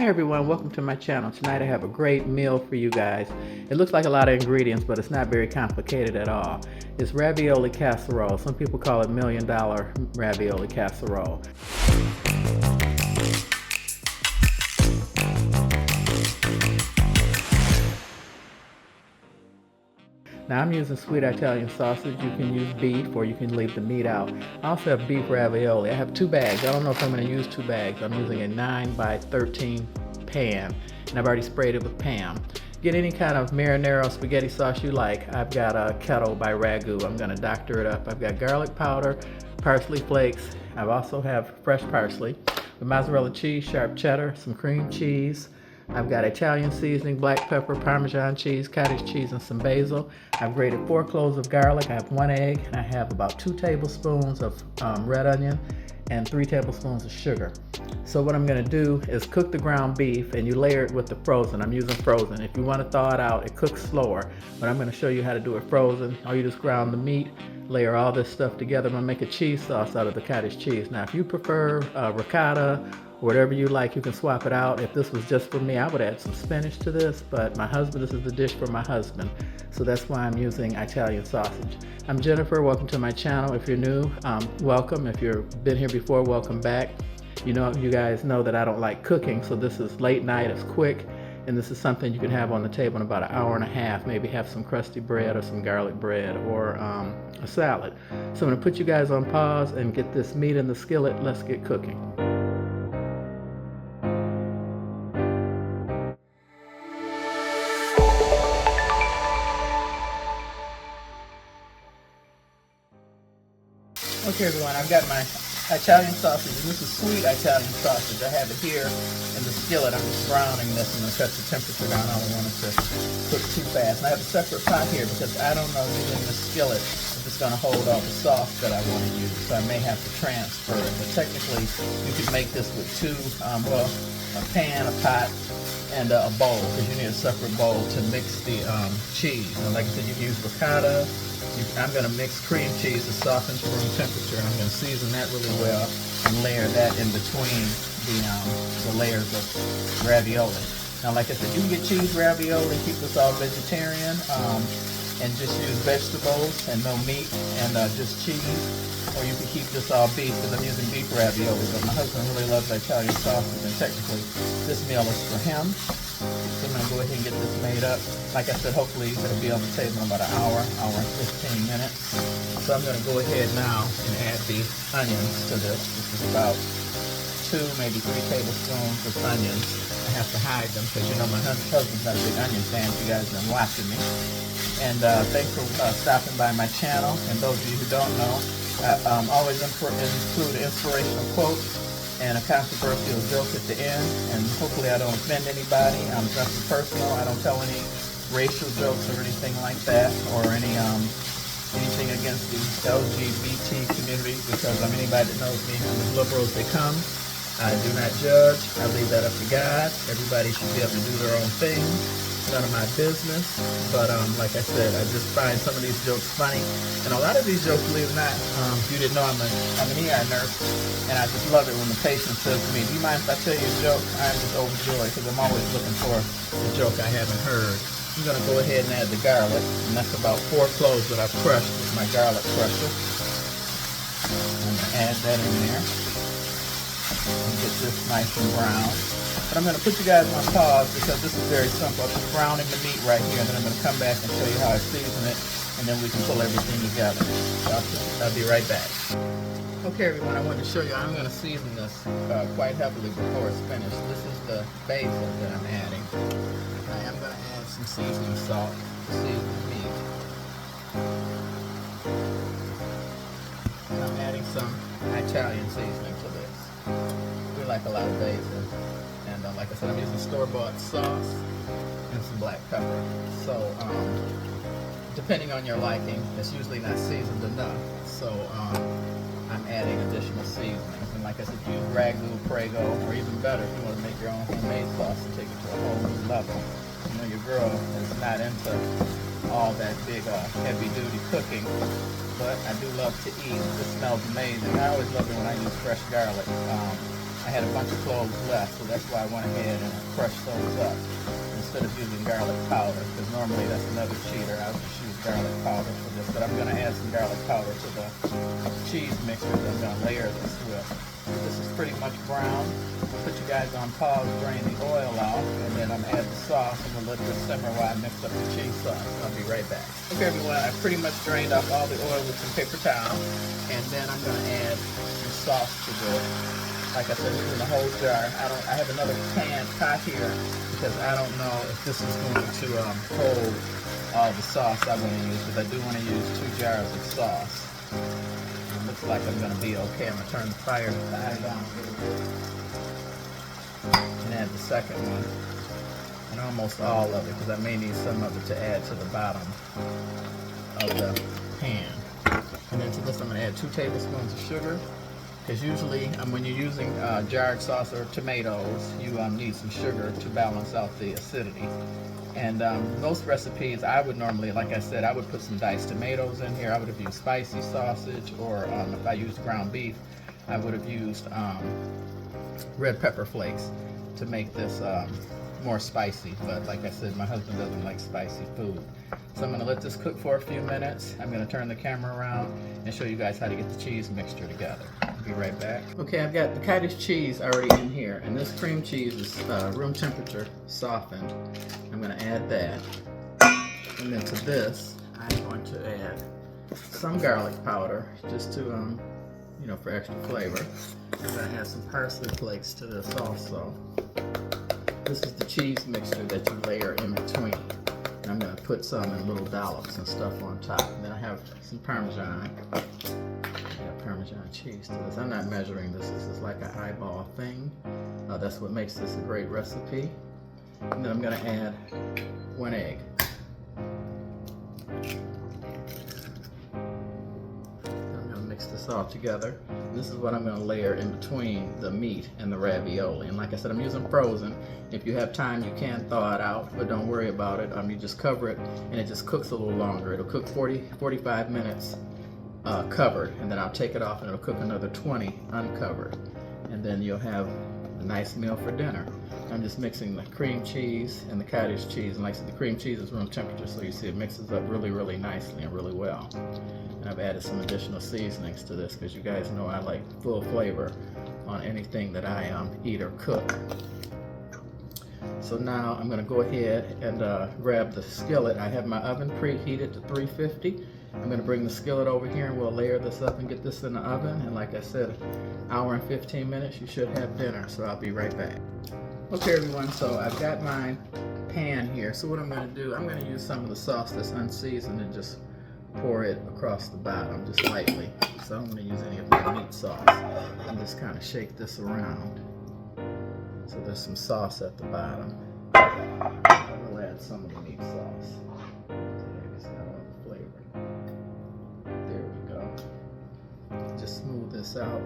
Hi everyone, welcome to my channel. Tonight I have a great meal for you guys. It looks like a lot of ingredients, but it's not very complicated at all. It's ravioli casserole. Some people call it $1 million ravioli casserole. Now I'm using sweet Italian sausage. You can use beef or you can leave the meat out. I also have beef ravioli. I have 2 bags. I don't know if I'm going to use 2 bags. I'm using a 9x13 pan, and I've already sprayed it with Pam. Get any kind of marinara spaghetti sauce you like. I've got a kettle by Ragu. I'm going to doctor it up. I've got garlic powder, parsley flakes. I also have fresh parsley, with mozzarella cheese, sharp cheddar, some cream cheese. I've got Italian seasoning, black pepper, Parmesan cheese, cottage cheese, and some basil. I've grated 4 cloves of garlic. I have 1 egg. I have about 2 tablespoons of red onion and 3 tablespoons of sugar. So what I'm going to do is cook the ground beef, and you layer it with the frozen. I'm using frozen. If you want to thaw it out, it cooks slower, but I'm going to show you how to do it frozen. Or you just ground the meat, layer all this stuff together. I'm going to make a cheese sauce out of the cottage cheese. Now if you prefer ricotta, whatever you like, you can swap it out. If this was just for me, I would add some spinach to this, but this is the dish for my husband, so that's why I'm using Italian sausage. I'm Jennifer. Welcome to my channel. If you're new, welcome. If you've been here before, welcome back. You guys know that I don't like cooking, so this is late night, it's quick, and this is something you can have on the table in about an hour and a half. Maybe have some crusty bread or some garlic bread or a salad. So I'm going to put you guys on pause and get this meat in the skillet. Let's get cooking. Okay everyone, I've got my Italian sausage, and this is sweet Italian sausage. I have it here in the skillet. I'm just browning this. I'm going to cut the temperature down. I don't want it to cook too fast. And I have a separate pot here because I don't know using the skillet if it's going to hold all the sauce that I want to use. So I may have to transfer it. But technically, you could make this with 2, a pan, a pot, and a bowl, because you need a separate bowl to mix the cheese. And like I said, you can use ricotta. I'm going to mix cream cheese to soften to room temperature. I'm going to season that really well and layer that in between the layers of ravioli. Now, like I said, you can get cheese ravioli, keep this all vegetarian, and just use vegetables and no meat and just cheese. Or you can keep this all beef, because I'm using beef ravioli. But my husband really loves Italian sausage, and technically this meal is for him. So I'm going to go ahead and get this made up. Like I said, hopefully it'll be on the table in about an hour and 15 minutes. So I'm going to go ahead now and add the onions to this. This is about 2, maybe 3 tablespoons of onions. I have to hide them because my husband's not a big onion fan. You guys have been watching me. And thanks for stopping by my channel. And those of you who don't know, I always include inspirational quotes and a controversial joke at the end, and hopefully I don't offend anybody. It's nothing personal. I don't tell any racial jokes or anything like that, or anything against the LGBT community, because anybody that knows me, I'm as liberal as they come. I do not judge. I leave that up to God. Everybody should be able to do their own thing. None of my business. But like I said, I just find some of these jokes funny, and a lot of these jokes, believe it or not, you didn't know I'm an ER nurse, and I just love it when the patient says to me, "Do you mind if I tell you a joke?" I'm just overjoyed, because I'm always looking for a joke I haven't heard. I'm going to go ahead and add the garlic, and that's about 4 cloves that I've crushed with my garlic crusher. I'm going to add that in there and get this nice and brown. But I'm going to put you guys on pause because this is very simple. I'm just browning the meat right here, and then I'm going to come back and show you how I season it, and then we can pull everything together. So I'll be right back. Okay everyone, I wanted to show you, I'm going to season this quite heavily before it's finished. This is the basil that I'm adding. I am going to add some seasoning salt to season the meat. And I'm adding some Italian seasoning to this. We like a lot of basil. And like I said, I'm using store-bought sauce and some black pepper. So depending on your liking, it's usually not seasoned enough. So I'm adding additional seasonings. And like I said, use Ragu, Prego, or even better if you want to make your own homemade sauce and take it to a whole new level. Your girl is not into all that big heavy-duty cooking, but I do love to eat. This smells amazing. I always love it when I use fresh garlic. I had a bunch of cloves left, so that's why I went ahead and crushed those up instead of using garlic powder, because normally that's another cheater. I would just use garlic powder for this, but I'm going to add some garlic powder to the cheese mixture that I'm going to layer this with. So this is pretty much brown. I'll put you guys on pause, drain the oil off, and then I'm going to add the sauce, and we'll let this simmer while I mix up the cheese sauce. I'll be right back. Okay, everyone, I've pretty much drained off all the oil with some paper towel, and then I'm going to add some sauce to this. Like I said, I'm using a whole jar. I have another pot here because I don't know if this is going to hold all the sauce I want to use, because I do want to use 2 jars of sauce. It looks like I'm going to be okay. I'm going to turn the fire down a little bit and add the second one, and almost all of it, because I may need some of it to add to the bottom of the pan. And then to this I'm going to add 2 tablespoons of sugar. Because usually when you're using jarred sauce or tomatoes, you need some sugar to balance out the acidity. And most recipes, I would normally, like I said, I would put some diced tomatoes in here. I would have used spicy sausage, or if I used ground beef, I would have used red pepper flakes to make this more spicy. But like I said, my husband doesn't like spicy food. So I'm going to let this cook for a few minutes. I'm going to turn the camera around and show you guys how to get the cheese mixture together. I'll be right back. Okay, I've got the cottage cheese already in here, and this cream cheese is room temperature softened. I'm going to add that. And then to this, I'm going to add some garlic powder, just to, you know, for extra flavor. I'm going to add some parsley flakes to this also. This is the cheese mixture that you layer in between. And I'm going to put some in little dollops and stuff on top. And then I have some Parmesan. I got Parmesan cheese to this. I'm not measuring this. This is like an eyeball thing. That's what makes this a great recipe. And then I'm going to add 1 egg. I'm going to mix this all together. This is what I'm going to layer in between the meat and the ravioli. And like I said, I'm using frozen. If you have time, you can thaw it out, but don't worry about it. You just cover it, and it just cooks a little longer. It'll cook 45 minutes covered, and then I'll take it off, and it'll cook another 20 uncovered. And then you'll have a nice meal for dinner. I'm just mixing the cream cheese and the cottage cheese. And like I said, the cream cheese is room temperature, so you see it mixes up really, really nicely and really well. And I've added some additional seasonings to this, because you guys know I like full flavor on anything that I eat or cook. So now I'm going to go ahead and grab the skillet. I have my oven preheated to 350. I'm going to bring the skillet over here, and we'll layer this up and get this in the oven. And like I said, an hour and 15 minutes, you should have dinner. So I'll be right back. Okay, everyone, so I've got my pan here. So what I'm going to do, I'm going to use some of the sauce that's unseasoned and just pour it across the bottom, just lightly. So I don't want to use any of my meat sauce. And just kind of shake this around. So there's some sauce at the bottom. We'll add some of the meat sauce. It's got all the flavor. There we go. Just smooth this out.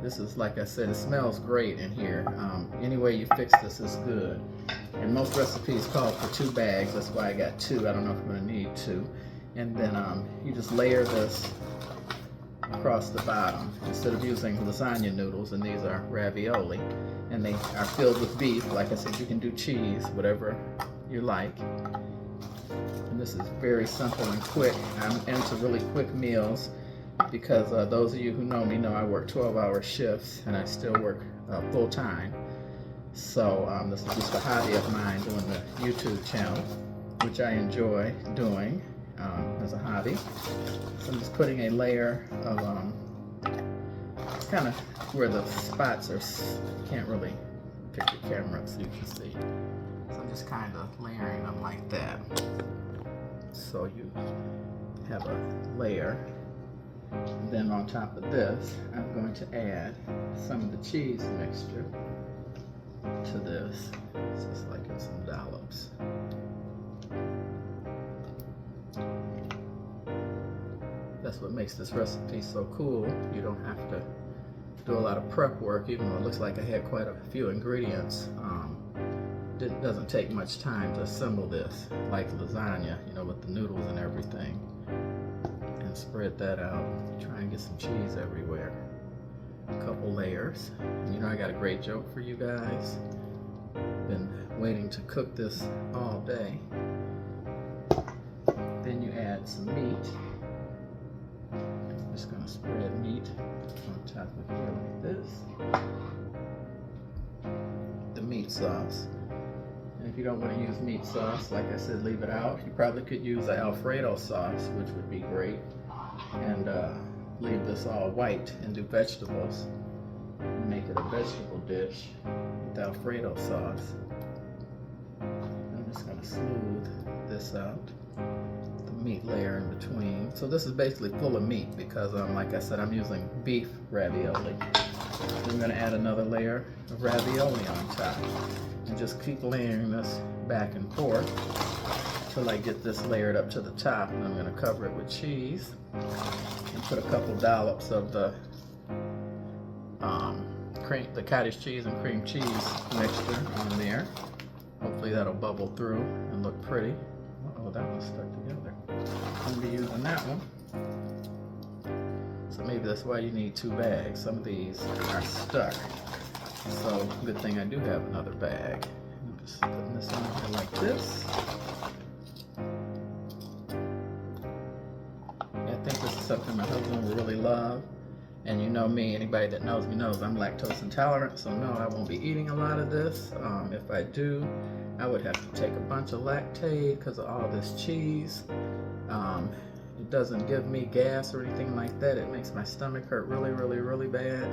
This is, like I said, it smells great in here. Any way you fix this is good. And most recipes call for 2 bags. That's why I got 2. I don't know if I'm going to need 2. And then you just layer this across the bottom instead of using lasagna noodles, and these are ravioli, and they are filled with beef. Like I said, you can do cheese, whatever you like. And this is very simple and quick. I'm into really quick meals because those of you who know me know I work 12-hour shifts, and I still work full-time. So this is just a hobby of mine, doing the YouTube channel, which I enjoy doing as a hobby. So I'm just putting a layer of kind of where the spots are. You can't really pick the camera up so you can see. So I'm just kind of layering them like that. So you have a layer. And then on top of this, I'm going to add some of the cheese mixture to this. It's just like in some dollops. That's what makes this recipe so cool. You don't have to do a lot of prep work, even though it looks like I had quite a few ingredients. It doesn't take much time to assemble this, like lasagna, you know, with the noodles and everything. And spread that out. Try and get some cheese everywhere. a couple layers. You know I got a great joke for you guys. Been waiting to cook this all day. Then you add some meat. I'm just gonna spread meat on top of here like this. The meat sauce. And if you don't want to use meat sauce, like I said, leave it out. You probably could use the Alfredo sauce, which would be great. And leave this all white and do vegetables. And make it a vegetable dish with Alfredo sauce. I'm just going to smooth this out. The meat layer in between. So this is basically full of meat because, like I said, I'm using beef ravioli. I'm going to add another layer of ravioli on top. And just keep layering this back and forth until I get this layered up to the top. And I'm going to cover it with cheese and put a couple dollops of the cottage cheese and cream cheese mixture on there. Hopefully that'll bubble through and look pretty. Oh, that one's stuck together. I'm going to be using that one. So maybe that's why you need 2 bags. Some of these are stuck. So good thing I do have another bag. I'm just putting this on here like this. I think this is something my husband will really love. And you know me, anybody that knows me knows I'm lactose intolerant, so no, I won't be eating a lot of this. If I do, I would have to take a bunch of Lactaid because of all this cheese. It doesn't give me gas or anything like that. It makes my stomach hurt really, really, really bad.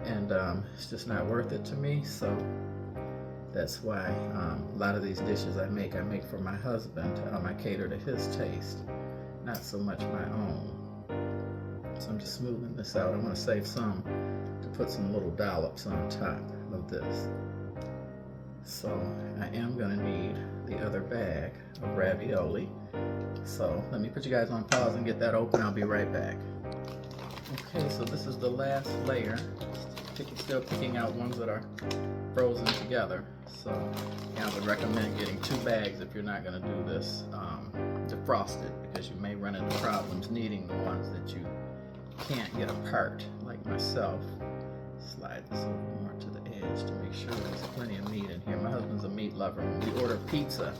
And it's just not worth it to me. So that's why a lot of these dishes I make for my husband. I cater to his taste, not so much my own. So I'm just smoothing this out. I want to save some to put some little dollops on top of this. So I am going to need the other bag of ravioli. So let me put you guys on pause and get that open. I'll be right back. Okay, so this is the last layer. Still picking out ones that are frozen together. So yeah, I would recommend getting 2 bags if you're not going to do this defrosted, because you may run into problems needing the ones that you can't get apart, like myself. Slide this over more to the edge to make sure there's plenty of meat in here. My husband's a meat lover. When we order pizza,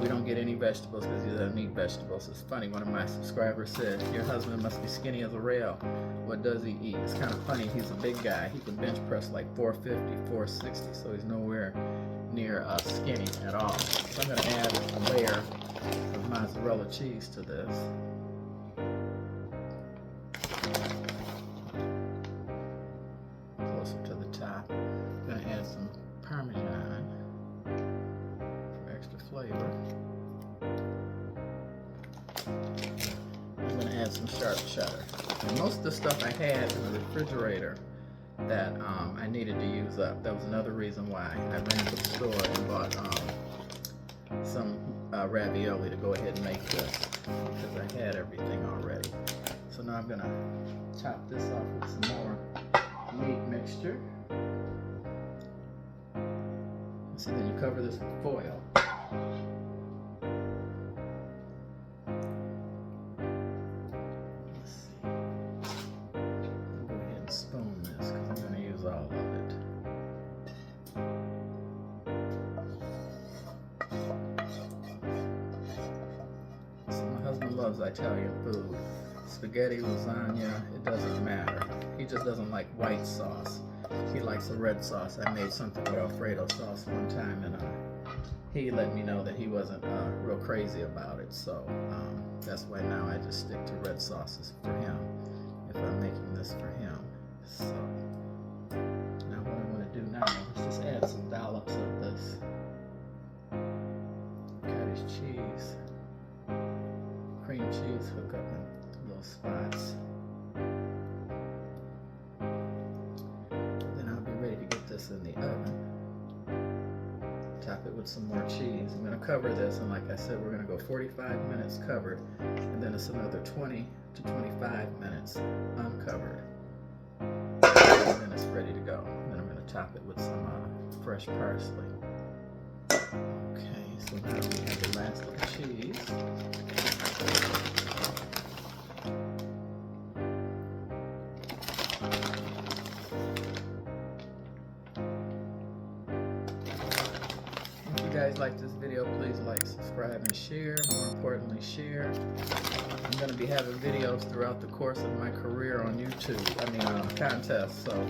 we don't get any vegetables because he doesn't eat vegetables. It's funny, one of my subscribers said, your husband must be skinny as a rail. What does he eat? It's kind of funny. He's a big guy. He can bench press like 450, 460, so he's nowhere near skinny at all. So I'm going to add a layer of mozzarella cheese to this. Closer to the top. I'm going to add some Parmesan for extra flavor. I'm going to add some sharp cheddar. And most of the stuff I had in the refrigerator that I needed to use up. That was another reason why I ran to the store and bought some ravioli to go ahead and make this, because I had everything already. So now I'm going to top this off with some more meat mixture. So then you cover this with foil. Let's see. I'll go ahead and spoon this because I'm going to use all of it. So my husband loves Italian food. Spaghetti, lasagna, it doesn't matter. He just doesn't like white sauce. He likes a red sauce. I made something with Alfredo sauce one time, and he let me know that he wasn't real crazy about it. So that's why now I just stick to red sauces for him if I'm making this for him. So now what I'm going to do now is just add some dollops of this cottage cheese, cream cheese, hook up in little spots. In the oven, top it with some more cheese. I'm going to cover this, and like I said, we're going to go 45 minutes covered, and then it's another 20 to 25 minutes uncovered, and then it's ready to go. And then I'm going to top it with some fresh parsley. Okay, so now we have the last little cheese. guys like this video, please like, subscribe, and share. More importantly, share. I'm going to be having videos throughout the course of my career on YouTube. Contests. So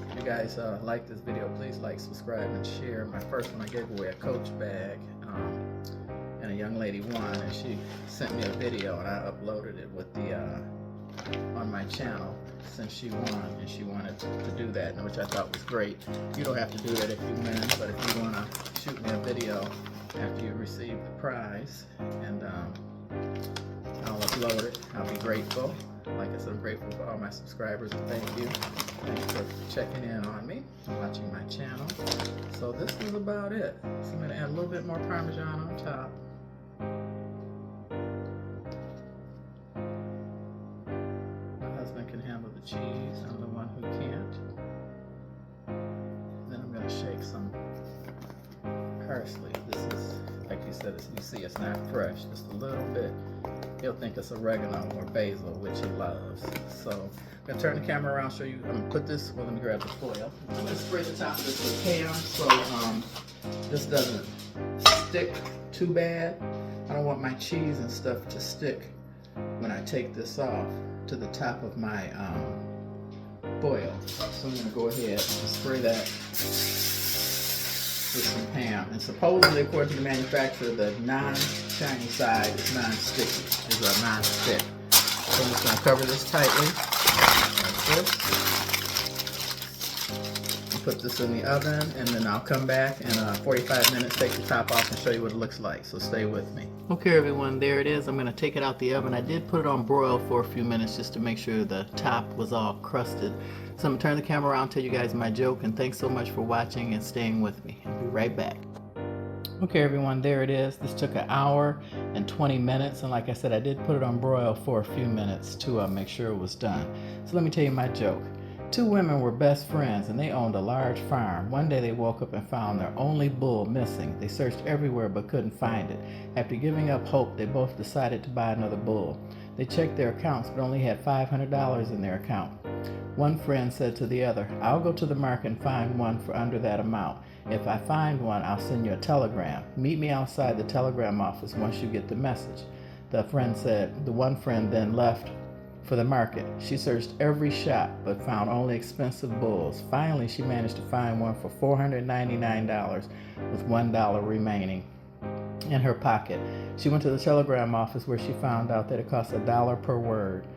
if you guys like this video, please like, subscribe, and share. My first one, I gave away a Coach bag, and a young lady won, and she sent me a video, and I uploaded it with the on my channel since she won, and she wanted to do that, which I thought was great. You don't have to do that if you win, but if you want to shoot me a video after you receive the prize, and I'll upload it. I'll be grateful. Like I said, I'm grateful for all my subscribers, and thank you. Thanks for checking in on me and watching my channel. So this is about it. So I'm going to add a little bit more Parmesan on top. Can handle the cheese. I'm the one who can't. Then I'm going to shake some parsley. This is, like you said, you see it's not fresh, just a little bit. He'll think it's oregano or basil, which he loves. So I'm going to turn the camera around, show you. I'm going to put this, well, let me grab the foil. I'm going to spray the top of this with cayenne so this doesn't stick too bad. I don't want my cheese and stuff to stick when I take this off to the top of my foil. So I'm going to go ahead and spray that with some Pam. And supposedly, according to the manufacturer, the non-shiny side is non-sticky. Is a non-stick. So I'm just going to cover this tightly, like this. And put this in the oven, and then I'll come back in 45 minutes, take the top off, and show you what it looks like. So stay with me. Okay, everyone, there it is. I'm going to take it out the oven. I did put it on broil for a few minutes just to make sure the top was all crusted. So I'm going to turn the camera around and tell you guys my joke, and thanks so much for watching and staying with me. I'll be right back. Okay, everyone, there it is. This took 1 hour and 20 minutes, and like I said, I did put it on broil for a few minutes to make sure it was done. So let me tell you my joke. 2 women were best friends, and they owned a large farm. One day they woke up and found their only bull missing. They searched everywhere but couldn't find it. After giving up hope, they both decided to buy another bull. They checked their accounts but only had $500 in their account. One friend said to the other, "I'll go to the market and find one for under that amount. If I find one, I'll send you a telegram. Meet me outside the telegram office once you get the message." The one friend then left for the market. She searched every shop but found only expensive bulls. Finally, she managed to find one for $499 with $1 remaining in her pocket. She went to the telegram office where she found out that it cost $1 per word.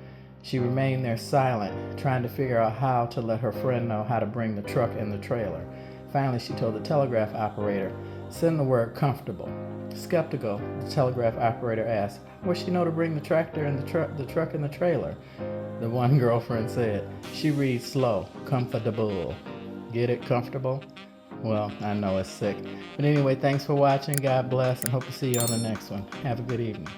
She remained there silent, trying to figure out how to let her friend know how to bring the truck and the trailer. Finally, she told the telegraph operator, "Send the word comfortable." Skeptical, the telegraph operator asked, "What's she know to bring the tractor and the truck and the trailer?" The one girlfriend said, "She reads slow, comfortable." Get it? Comfortable? Well, I know it's sick. But anyway, thanks for watching. God bless, and hope to see you on the next one. Have a good evening.